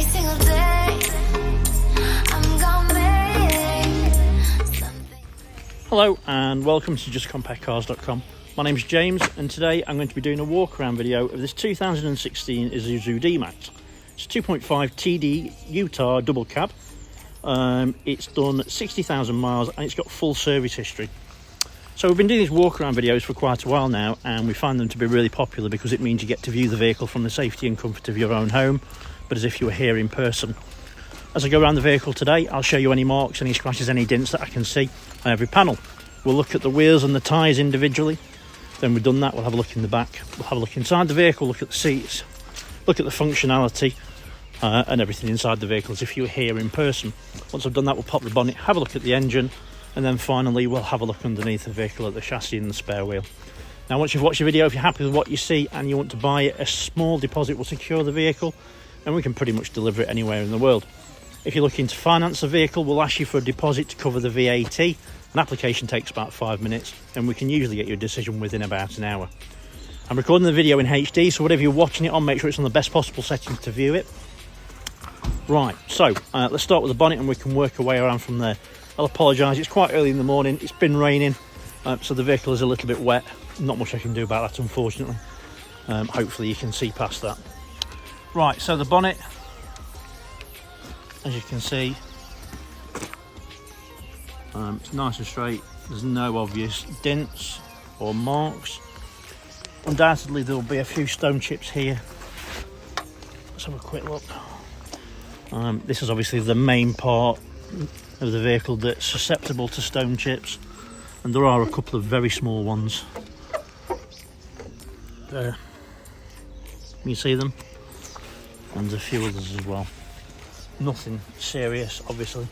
single day. I'm gonna make something. Hello and welcome to justcomparecars.com. My name's James and today I'm going to be doing a walk around video of this 2016 Isuzu D-Max. It's a 2.5 TD Utah double cab. It's done 60,000 miles and it's got full service history. So we've been doing these walk around videos for quite a while now, and we find them to be really popular because it means you get to view the vehicle from the safety and comfort of your own home, but as if you were here in person. As I go around the vehicle today, I'll show you any marks, any scratches, any dents that I can see on every panel. We'll look at the wheels and the tyres individually. Then we've done that, we'll have a look in the back, we'll have a look inside the vehicle, look at the seats, look at the functionality and everything inside the vehicle as if you were here in person. Once I've done that, we'll pop the bonnet, have a look at the engine, and then finally we'll have a look underneath the vehicle at the chassis and the spare wheel. Now once you've watched the video, if you're happy with what you see and you want to buy it, a small deposit will secure the vehicle and we can pretty much deliver it anywhere in the world. If you're looking to finance a vehicle, we'll ask you for a deposit to cover the VAT. An application takes about 5 minutes and we can usually get your decision within about an hour. I'm recording the video in HD, so whatever you're watching it on, make sure it's on the best possible settings to view it. Right, so let's start with the bonnet and we can work our way around from there. I'll apologise, it's quite early in the morning, it's been raining, so the vehicle is a little bit wet. Not much I can do about that, unfortunately. Hopefully you can see past that. Right, so the bonnet, as you can see, it's nice and straight. There's no obvious dents or marks. Undoubtedly there will be a few stone chips here. Let's have a quick look. This is obviously the main part of the vehicle that's susceptible to stone chips, and there are a couple of very small ones there. Can you see them? And a few others as well. Nothing serious, obviously.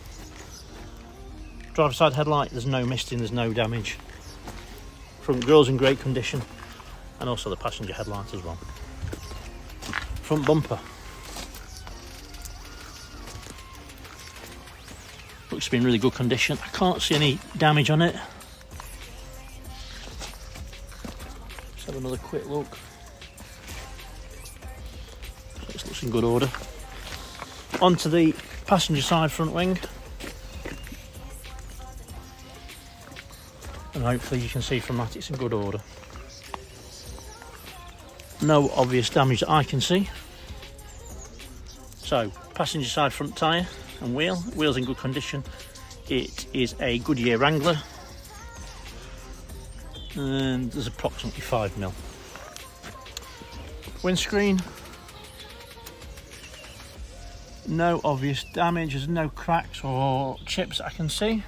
Driver's side headlight, there's no misting, there's no damage. Front grille's in great condition, and also the passenger headlight as well. Front bumper looks to be in really good condition. I can't see any damage on it. Let's have another quick look. This looks in good order. Onto the passenger side front wing. And hopefully you can see from that it's in good order. No obvious damage that I can see. So, passenger side front tyre and wheel's in good condition. It is a Goodyear Wrangler and there's approximately 5mm. Windscreen, no obvious damage, there's no cracks or chips I can see.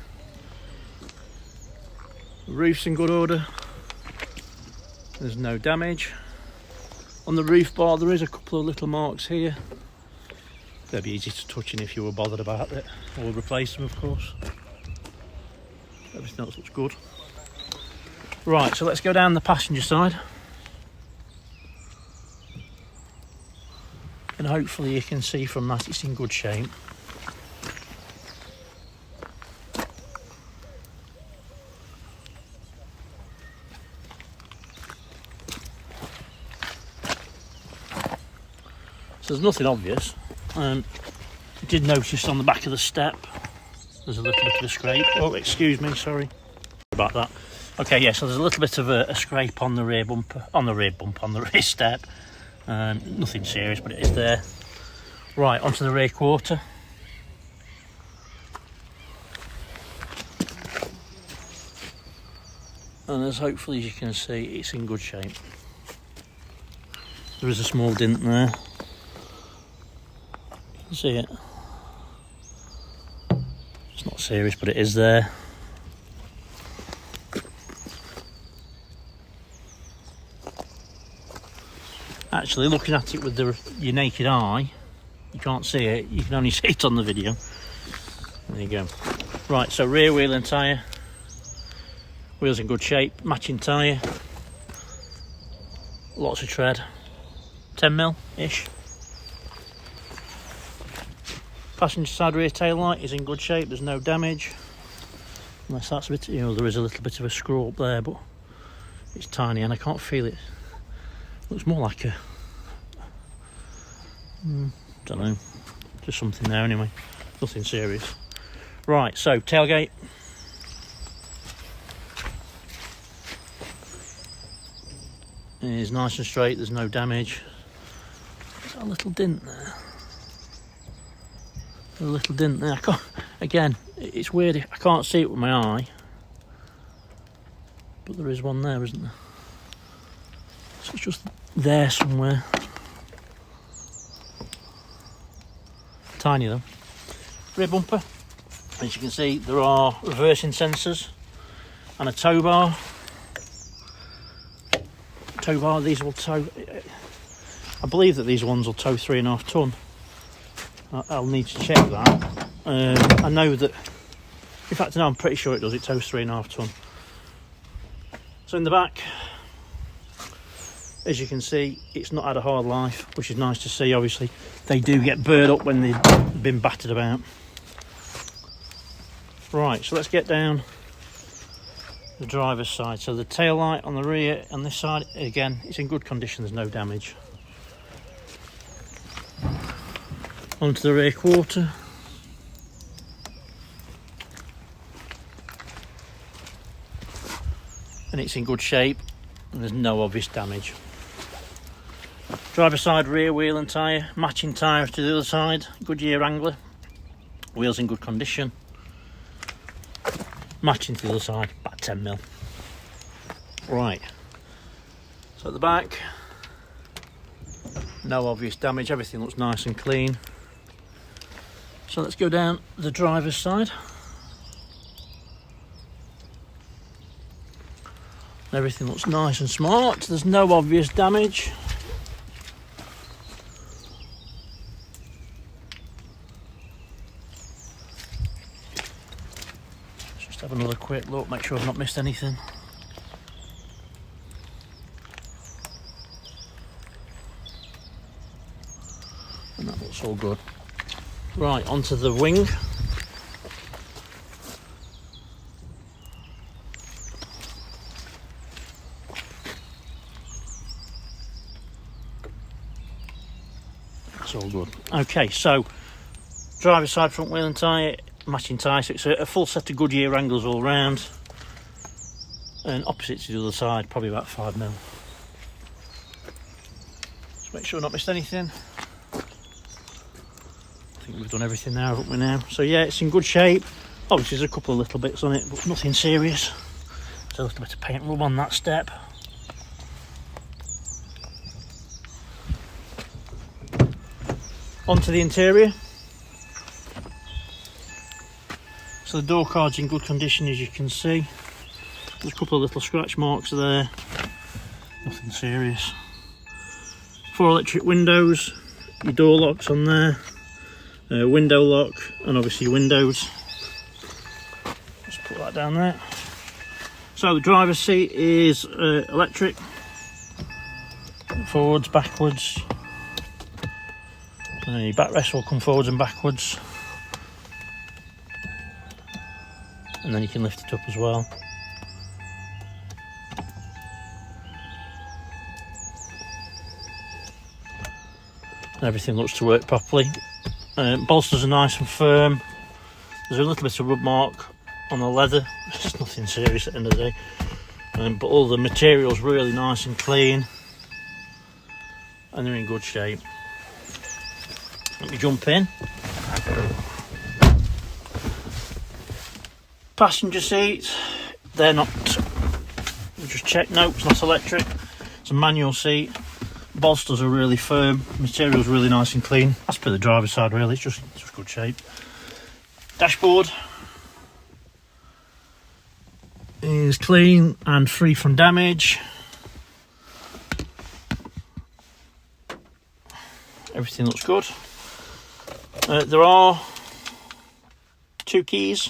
The roof's in good order, there's no damage. On the roof bar there is a couple of little marks here. They'd be easy to touch in if you were bothered about it, or replace them of course. Everything else looks good. Right, so let's go down the passenger side. And hopefully you can see from that it's in good shape. So there's nothing obvious. I did notice on the back of the step there's a little bit of a scrape. Oh, excuse me, sorry about that. Okay, yeah, so there's a little bit of a scrape on the rear bumper, on the rear step. Nothing serious, but it is there. Right, onto the rear quarter. And as hopefully as you can see, it's in good shape. There is a small dent there. You can see it. It's not serious, but it is there. Actually, looking at it with your naked eye, you can't see it, you can only see it on the video. There you go. Right, so rear wheel and tyre. Wheels in good shape, matching tyre. Lots of tread. 10mm-ish. Passenger side rear tail light is in good shape, there's no damage. Unless that's a bit, there is a little bit of a screw up there, but it's tiny and I can't feel it. Looks more like a, don't know, Just something there anyway, nothing serious. Right, so tailgate. It is nice and straight, there's no damage. There's a little dint there. A little dint there. I can't, again, it's weird, I can't see it with my eye. But there is one there, isn't there? So it's just there somewhere. Tiny though. Rear bumper. As you can see, there are reversing sensors and a tow bar. Tow bar, these will tow, I believe that these ones will tow 3.5 tonne. I'll need to check that. I know that, in fact no, I'm pretty sure it does, it tows 3.5 tonne. So in the back, as you can see, it's not had a hard life, which is nice to see. Obviously they do get burred up when they've been battered about. Right, so let's get down the driver's side. So the tail light on the rear on this side, again, it's in good condition, there's no damage. Onto the rear quarter. And it's in good shape and there's no obvious damage. Driver side rear wheel and tyre, matching tyre to the other side, Goodyear Wrangler, wheels in good condition, matching to the other side, about 10mm. Right, so at the back, no obvious damage, everything looks nice and clean. So let's go down the driver's side. Everything looks nice and smart, there's no obvious damage. Just have another quick look, make sure I've not missed anything. And that looks all good. Right, onto the wing. That's all good. Okay, so driver's side front wheel and tyre, matching tyre, so it's a full set of Goodyear Wranglers all round, and opposite to the other side, probably about 5mm. Just make sure I've not missed anything. I think we've done everything now, haven't we now? So yeah, it's in good shape. Obviously there's a couple of little bits on it, but nothing serious. There's a little bit of paint rub on that step. Onto the interior. So the door card's in good condition, as you can see. There's a couple of little scratch marks there. Nothing serious. 4 electric windows, your door locks on there. Window lock, and obviously your windows. Just put that down there. So the driver's seat is electric, forwards, backwards. And your backrest will come forwards and backwards, and then you can lift it up as well. Everything looks to work properly. Bolsters are nice and firm. There's a little bit of rub mark on the leather, it's nothing serious at the end of the day, but all the material's really nice and clean and they're in good shape. Let me jump in. Passenger seats, they're not, just check, no, it's not electric, it's a manual seat. Bolsters are really firm, material's really nice and clean, as per the driver's side really, it's just good shape. Dashboard is clean and free from damage. Everything looks good. There are 2 keys,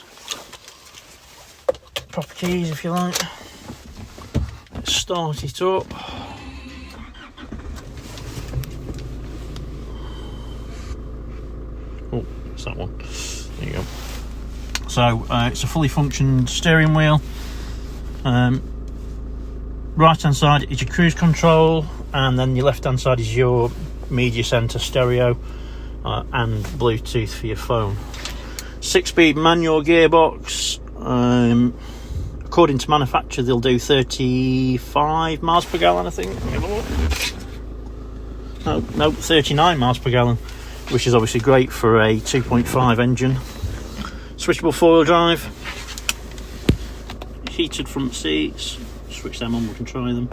proper keys if you like. Let's start it up. Oh, it's that one. There you go. So it's a fully functioning steering wheel. Right hand side is your cruise control, and then your left hand side is your media center stereo, and Bluetooth for your phone. 6-speed manual gearbox. According to manufacturer, they'll do 35 miles per gallon, I think. No, 39 miles per gallon, which is obviously great for a 2.5 engine. Switchable four-wheel drive, heated front seats. Switch them on, we can try them.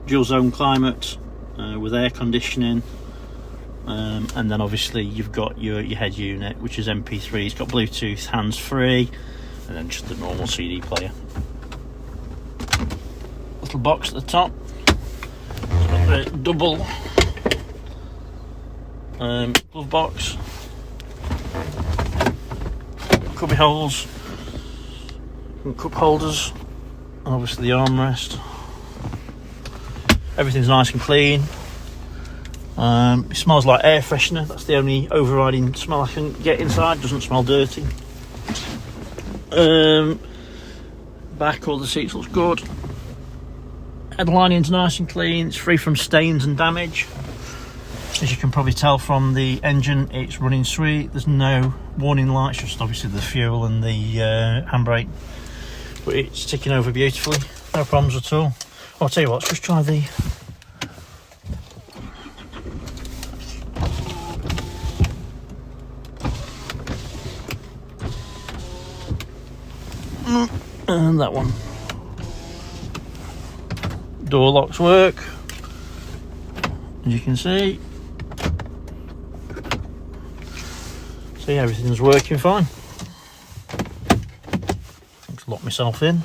Dual zone climate with air conditioning. And then obviously you've got your head unit, which is MP3. It's got Bluetooth, hands-free, and then just the normal CD player. Little box at the top. It's got the double glove box, cubby holes, and cup holders, and obviously the armrest. Everything's nice and clean. It smells like air freshener. That's the only overriding smell I can get inside. Doesn't smell dirty. Back, all the seats looks good. Headlining's nice and clean. It's free from stains and damage. As you can probably tell from the engine, it's running sweet. There's no warning lights, just obviously the fuel and the handbrake. But it's ticking over beautifully. No problems at all. I'll tell you what, let's just try the... And that one. Door locks work, as you can see. So yeah, everything's working fine. Just lock myself in.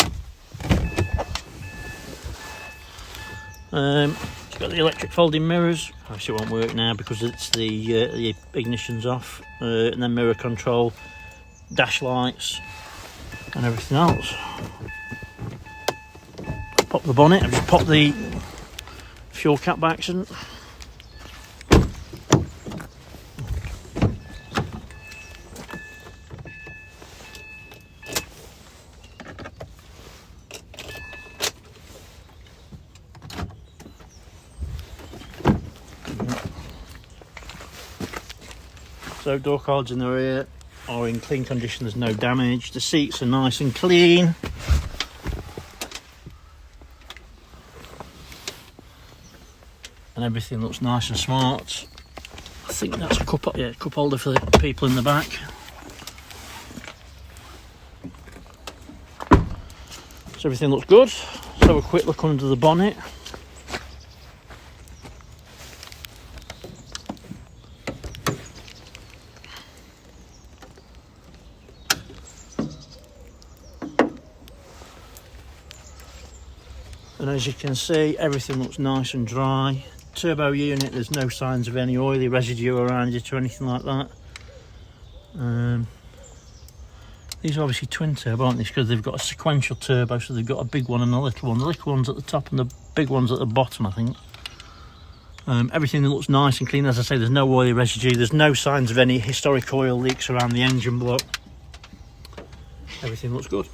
It's got the electric folding mirrors. Obviously it won't work now because it's the ignition's off. And then mirror control, dash lights, and everything else. Pop the bonnet. I've just popped the fuel cap by accident. So door cards in the rear are in clean condition. There's no damage. The seats are nice and clean. And everything looks nice and smart. I think that's a cup holder for the people in the back. So everything looks good. Let's have a quick look under the bonnet. And as you can see, everything looks nice and dry. Turbo unit, there's no signs of any oily residue around it or anything like that. These are obviously twin turbo, aren't they? Because they've got a sequential turbo, so they've got a big one and a little one. The little one's at the top and the big one's at the bottom, I think. Everything looks nice and clean. As I say, there's no oily residue. There's no signs of any historic oil leaks around the engine block. Everything looks good.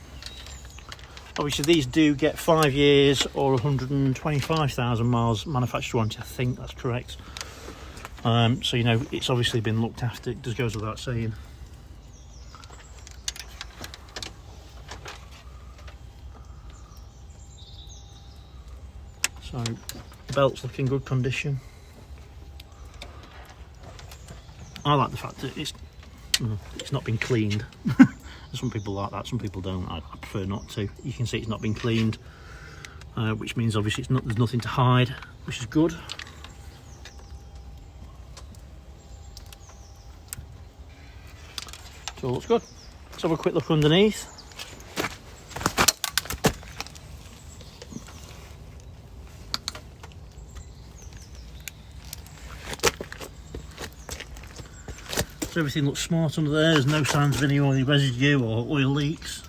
Obviously these do get 5 years or 125,000 miles manufacturer warranty. I think that's correct. So you know it's obviously been looked after. It just goes without saying. So the belt's looking good condition. I like the fact that it's not been cleaned. Some people like that, some people don't. I prefer not to. You can see it's not been cleaned, which means obviously there's nothing to hide, which is good. So it looks good. Let's have a quick look underneath. So everything looks smart under there. There's no signs of any oily residue or oil leaks.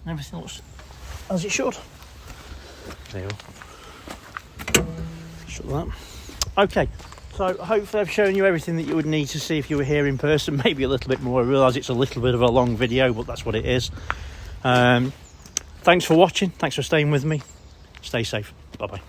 Everything looks as it should. There you are. Shut that. Okay, So hopefully I've shown you everything that you would need to see if you were here in person, maybe a little bit more. I realise it's a little bit of a long video, but that's what it is. Thanks for watching, thanks for staying with me. Stay safe, bye bye.